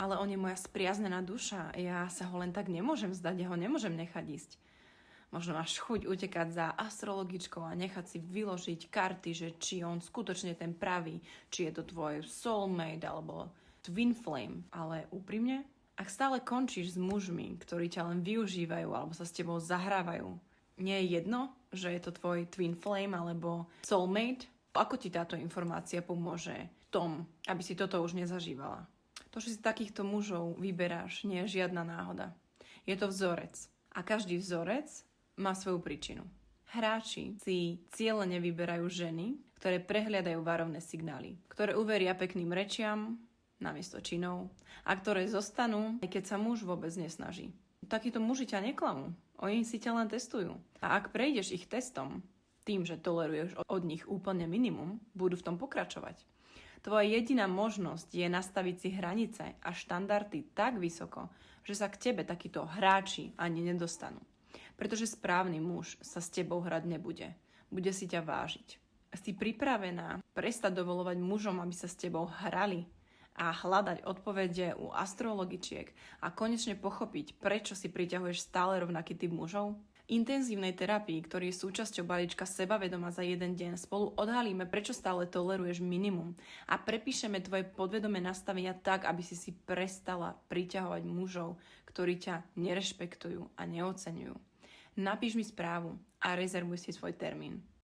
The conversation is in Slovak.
ale on je moja spriaznená duša, ja sa ho len tak nemôžem vzdať, ja ho nemôžem nechať ísť. Možno máš chuť utekať za astrologičkou a nechať si vyložiť karty, že či on skutočne ten pravý, či je to tvoj soulmate alebo twin flame. Ale úprimne, ak stále končíš s mužmi, ktorí ťa len využívajú alebo sa s tebou zahrávajú, nie je jedno, že je to tvoj twin flame alebo soulmate? Ako ti táto informácia pomôže v tom, aby si toto už nezažívala? To, že si takýchto mužov vyberáš, nie je žiadna náhoda. Je to vzorec. A každý vzorec má svoju príčinu. Hráči si cieľene vyberajú ženy, ktoré prehliadajú varovné signály, ktoré uveria pekným rečiam namiesto činov a ktoré zostanú, aj keď sa muž vôbec nesnaží. Takíto muži ťa neklamú. Oni si ťa len testujú. A ak prejdeš ich testom, tým, že toleruješ od nich úplne minimum, budú v tom pokračovať. Tvoja jediná možnosť je nastaviť si hranice a štandardy tak vysoko, že sa k tebe takíto hráči ani nedostanú. Pretože správny muž sa s tebou hrať nebude. Bude si ťa vážiť. Si pripravená prestať dovolovať mužom, aby sa s tebou hrali a hľadať odpovede u astrologičiek a konečne pochopiť, prečo si priťahuješ stále rovnaký typ mužov? Intenzívnej terapii, ktorý je súčasťou balíčka Sebavedoma za jeden deň, spolu odhalíme, prečo stále toleruješ minimum a prepíšeme tvoje podvedomé nastavenia tak, aby si prestala priťahovať mužov, ktorí ťa nerešpektujú a neoceňujú. Napíš mi správu a rezervuj si svoj termín.